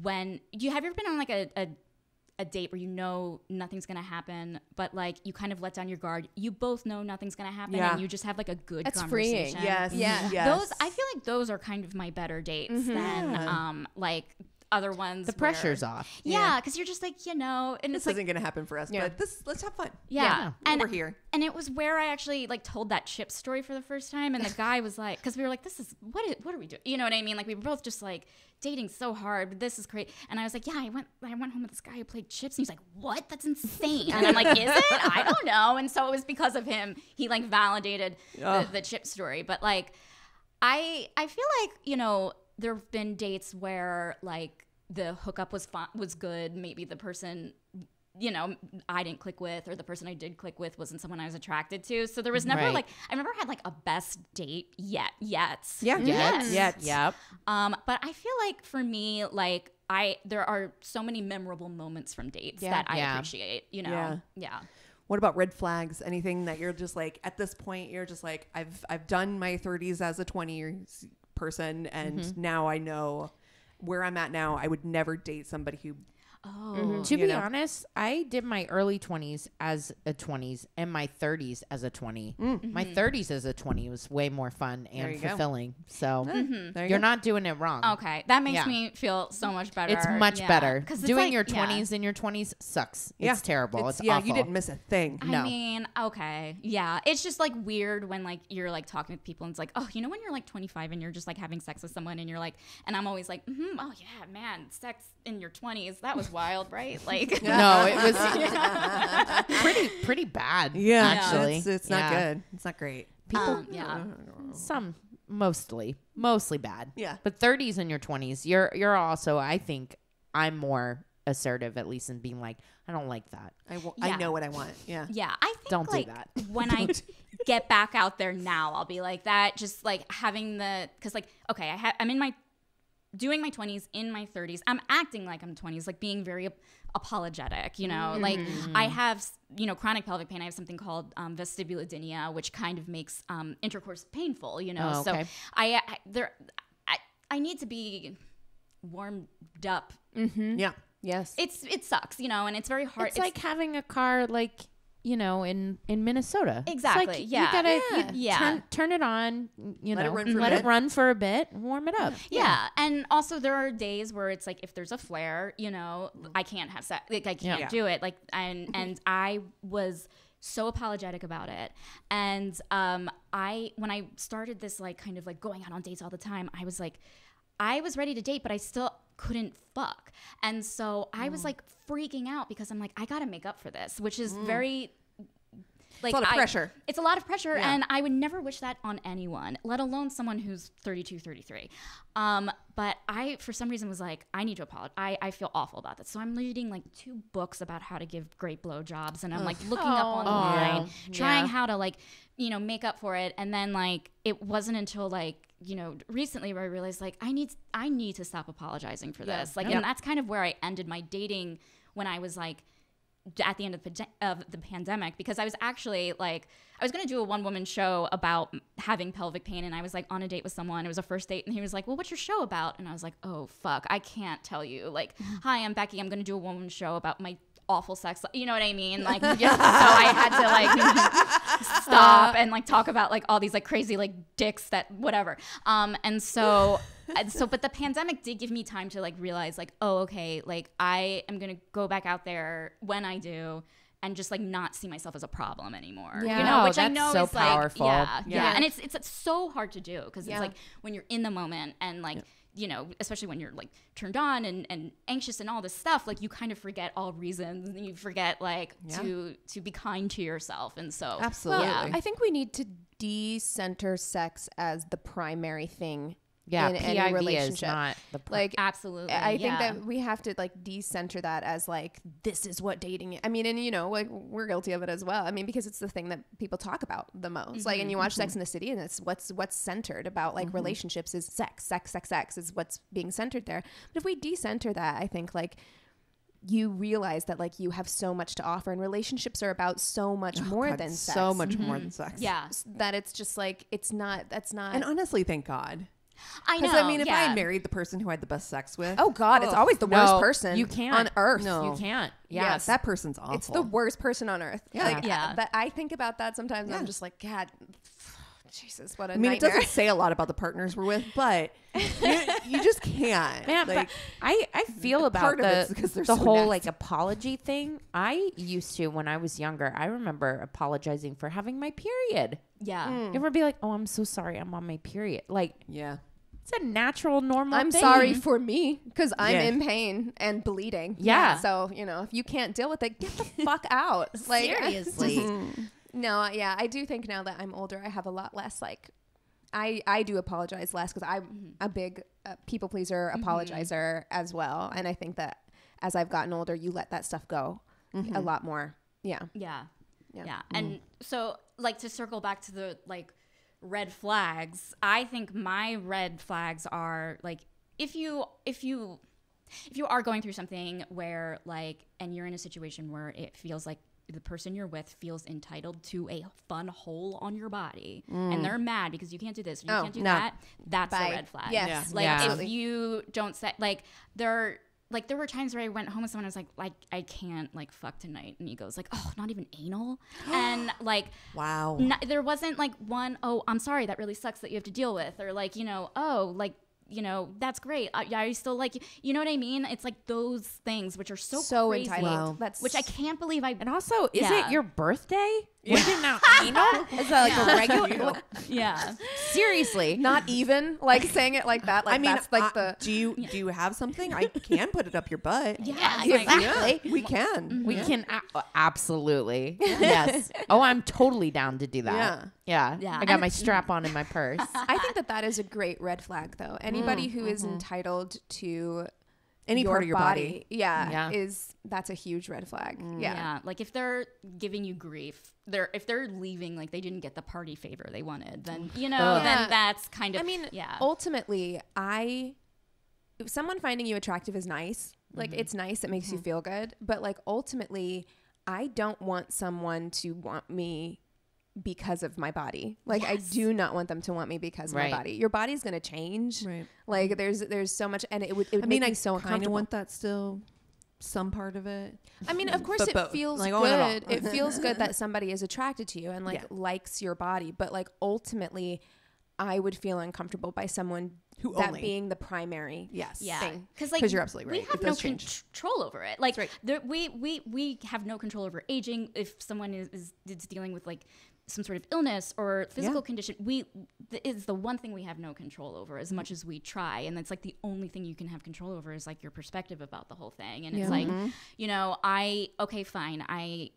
when have you ever been on like a date where you know nothing's gonna happen, but like you kind of let down your guard. You both know nothing's gonna happen, Yeah. and you just have like a good That's conversation. freeing. Yes. Yeah. Yes. Those I feel like those are kind of my better dates than Yeah. like other ones. The pressure's off. Yeah, because you're just like, you know, and This it's like isn't going to happen for us, Yeah. but let's have fun. yeah. And We're here. And it was where I actually like told that chip story for the first time, and the guy was like, because we were like, this is what are we doing? You know what I mean? Like we were both just like dating so hard, but this is great. And I was like, yeah, I went home with this guy who played chips, and he's like, what? That's insane. And I'm like, is it? I don't know. And so it was because of him. He like validated the chip story. But like, I feel like, you know, there have been dates where like the hookup was good. Maybe the person, you know, I didn't click with, or the person I did click with wasn't someone I was attracted to. So there was never Right. like, I never had like a best date yet. Yeah. Yep. But I feel like for me, like there are so many memorable moments from dates that I Yeah. appreciate, you know? Yeah. What about red flags? Anything that you're just like, at this point, you're just like, I've done my 30s as a 20 person, and now I know where I'm at now. I would never date somebody who To be know? honest, I did my early 20s as a 20s and my 30s as a 20. My 30s as a 20 was way more fun There and you go. fulfilling. So There you you're go. not doing it wrong. Okay. That makes Yeah. me feel so much better. It's much Yeah. better. 'Cause it's Doing like- your yeah. 20s in your 20s sucks. Yeah. It's terrible. It's yeah, awful. you didn't miss a thing. No. I mean, okay. Yeah. It's just like weird when like you're like talking with people and it's like, oh, you know, when you're like 25 and you're just like having sex with someone and you're like, and I'm always like, oh yeah, man, sex in your 20s, that was wild, right? Like, No, it was pretty bad. Yeah, actually. it's not Yeah. good. It's not great. People, yeah. some mostly bad. Yeah. But 30s and your 20s, you're also, I think I'm more assertive, at least in being like, I don't like that. I Yeah. know what I want. Yeah. Yeah, I think Don't do like that. when I get back out there now, I'll be like that. Just like having because like okay, I'm in my doing my 20s in my 30s. I'm acting like I'm 20s, like being very apologetic. You know, like I have chronic pelvic pain. I have something called vestibulodynia, which kind of makes intercourse painful. You know, Oh, okay. so I need to be warmed up. Yeah. Yes. It sucks, you know, and it's very hard. It's like having a car, like, you know, in Minnesota. Exactly, It's like, yeah. You gotta Yeah. turn it on, you Let it know, run for a let bit. it run for a bit, warm it up. Yeah. And also there are days where it's like if there's a flare, you know, I can't have sex. Like I can't Yeah. do it. Like and I was so apologetic about it. And when I started this like kind of like going out on dates all the time, I was ready to date, but I still couldn't fuck. And so I was like freaking out because I'm like, I gotta make up for this, which is very like It's a lot of pressure. It's a lot of pressure, Yeah. and I would never wish that on anyone, let alone someone who's 32, 33. But I, for some reason, was like, I need to apologize. I feel awful about this. So I'm reading like 2 books about how to give great blowjobs, and I'm like looking up online, trying how to like, you know, make up for it. And then like, it wasn't until like, you know, recently where I realized like, I need to stop apologizing for this. Like, and that's kind of where I ended my dating when I was like, at the end of the pandemic, because I was actually like, I was going to do a one-woman show about having pelvic pain, and I was like on a date with someone. It was a first date, and he was like, well, what's your show about? And I was like, oh, fuck, I can't tell you. Like, hi, I'm Becky. I'm going to do a one-woman show about my awful sex. You know what I mean? Like, so I had to like stop and like talk about like all these like crazy like dicks that whatever. And so but the pandemic did give me time to like realize like, oh, okay, like I am going to go back out there when I do and just like not see myself as a problem anymore. Yeah. You know, No, which I that's know so is powerful. like, Yeah. yeah. And it's so hard to do because Yeah. it's like when you're in the moment and like, you know, especially when you're like turned on and anxious and all this stuff, like you kind of forget all reasons and you forget like to be kind to yourself. And so Absolutely. Well, I think we need to de-center sex as the primary thing Yeah, in any PIV relationship. is not the Like, absolutely. I think that we have to like de-center that as like, this is what dating is. I mean, and you know, like we're guilty of it as well. I mean, because it's the thing that people talk about the most. Like, and you watch Sex in the City and it's what's centered about like relationships is sex is what's being centered there. But if we de-center that, I think like you realize that like you have so much to offer and relationships are about so much more God, than sex. so much more than sex. yeah. That it's just like, that's not. And honestly, thank God. I know. Because I mean, if I yeah. had married the person who I had the best sex with, Oh God, it's always the worst person you can't. on earth. No. You can't. Yes. Yes. that person's awful. It's the worst person on earth. Yeah. Like, Yeah. that I think about that sometimes. And I'm Yeah. just like, God, Jesus, what a I mean, nightmare. it doesn't say a lot about the partners we're with, but you just can't. Yeah, like, but I feel about part of it's because they're the so whole nasty. like apology thing. I used to when I was younger. I remember apologizing for having my period. Yeah. Mm. You ever be like, "Oh, I'm so sorry, I'm on my period." Like yeah. it's a natural, normal. I'm thing. sorry for me because I'm Yeah. in pain and bleeding. Yeah. So, you know, if you can't deal with it, get the fuck out. Like, Seriously. no, yeah, I do think now that I'm older, I have a lot less like. I do apologize less because I'm a big people pleaser, apologizer as well, and I think that as I've gotten older, you let that stuff go a lot more. Yeah. Yeah. Yeah. Yeah. And so like to circle back to the like red flags, I think my red flags are like if you are going through something where like and you're in a situation where it feels like the person you're with feels entitled to a fun hole on your body and they're mad because you can't do this or you can't do no. that, that's Bye. a red flag. Yes. Yeah. Like Yeah. if you don't say like there were times where I went home with someone. I was like I can't like fuck tonight, and he goes like, oh, not even anal, and like Wow. there wasn't like one, oh, I'm sorry, that really sucks that you have to deal with, or like oh, like that's great. I still like you. You know what I mean? It's like those things which are so crazy, entitled. Wow. That's which I can't believe I. And also, is Yeah. it your birthday? Yeah. Was it not anal? Is that like a regular? Yeah. Seriously. not even like saying it like that. Like I mean, that's like the. do you have something? I can put it up your butt. Yeah. If- exactly. yeah, we can. We can absolutely. Yes. Oh, I'm totally down to do that. Yeah. Yeah. Yeah. I got my strap on in my purse. I think that is a great red flag, though. Anybody who is entitled to Any part of your body. Yeah. that's a huge red flag. Yeah. Like if they're giving you grief, if they're leaving, like they didn't get the party favor they wanted, then Yeah. then that's kind of. I mean, yeah. ultimately, someone finding you attractive is nice. Like it's nice. It makes you feel good. But like ultimately, I don't want someone to want me because of my body. Like I do not want them to want me because of Right. my body. Your body's going to change. Right. Like there's so much, and it would I make mean, me I so kind of uncomfortable. want that still. Some part of it. I mean, of course, But it both. feels Like, oh, not all. good. It feels good that somebody is attracted to you and like Yeah. likes your body. But like ultimately, I would feel uncomfortable by someone Who that only- being the primary. Yes. Yeah, thing. because like 'Cause you're absolutely right. We have It no does change. control over it. Like right. we have no control over aging. If someone is dealing with like some sort of illness or physical condition, is the one thing we have no control over as much as we try. And it's like the only thing you can have control over is like your perspective about the whole thing. And it's like, okay, fine. I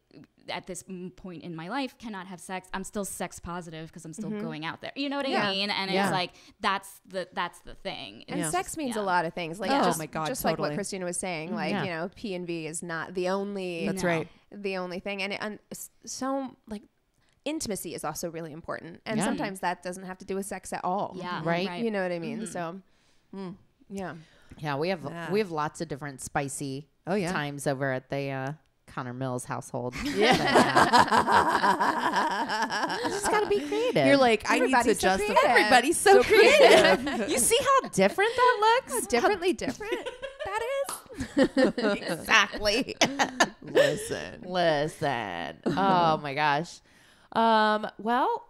at this point in my life cannot have sex. I'm still sex positive because I'm still going out there. You know what I mean? And it's like that's the thing. And Yeah. sex means Yeah. a lot of things. Like Oh just, my God, just like what totally. Christina was saying. Like Yeah. you know, P&V is not the only. That's No. right. The only thing, and so like intimacy is also really important, and Yeah. sometimes that doesn't have to do with sex at all. Yeah. Right. You know what I mean? So, yeah. Yeah, we have Yeah. lots of different spicy Oh yeah. times over at the Connor Mills household. Just gotta be creative. You're like, I need to Everybody's so just. creative. Everybody's so creative. You see how different that looks? Differently different. That is. Exactly. Listen. Listen. Oh my gosh. Well,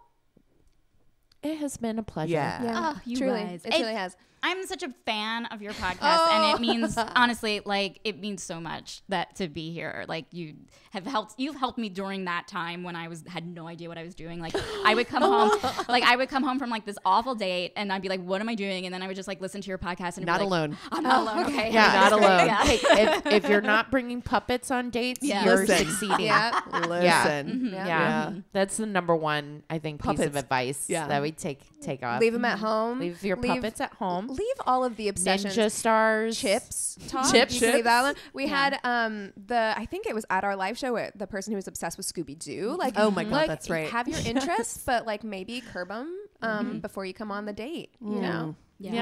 It has been a pleasure. Yeah. Yeah, Oh, you truly, guys. it truly has. I'm such a fan of your podcast, and it means honestly, like it means so much that to be here. Like you've helped me during that time when I had no idea what I was doing. Like I would come home, from like this awful date, and I'd be like, "What am I doing?" And then I would just like listen to your podcast, and Not be like, alone. I'm not alone. Okay, Yeah, not alone. Yeah. Hey, if you're not bringing puppets on dates, Yeah. you're Listen. succeeding. Yeah. Listen. Yeah. Yeah. That's the number one, I think, piece of Puppets. advice Yeah. that we take off. Leave them at home. Leave your puppets at home. Leave all of the obsessions. Ninja stars. Chips talk. Chips. You can leave that one. We Yeah. had I think it was at our live show where the person who was obsessed with Scooby Doo. Like, Oh my God, like, that's right. Have your interests, but like maybe curb them before you come on the date. You know. Yeah.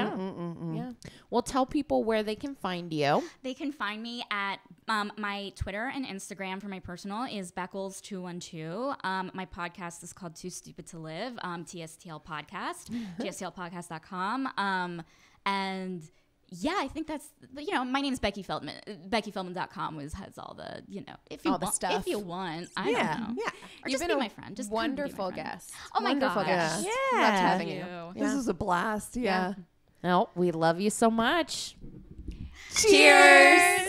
Yeah. Well, tell people where they can find you. They can find me at my Twitter and Instagram for my personal is Beckles212. My podcast is called Too Stupid to Live, TSTL Podcast, tstlpodcast.com. And yeah, I think that's, my name is Becky Feldman. BeckyFeldman.com has all the, if you All the want, stuff. if you want, I Yeah. don't know. Yeah. Or You've just been be a my friend. Just come be my wonderful friend. guest. Oh my Wonderful gosh. guest. Yeah. Loved having Thank you. you. This is a blast. Yeah. Well, we love you so much. Cheers.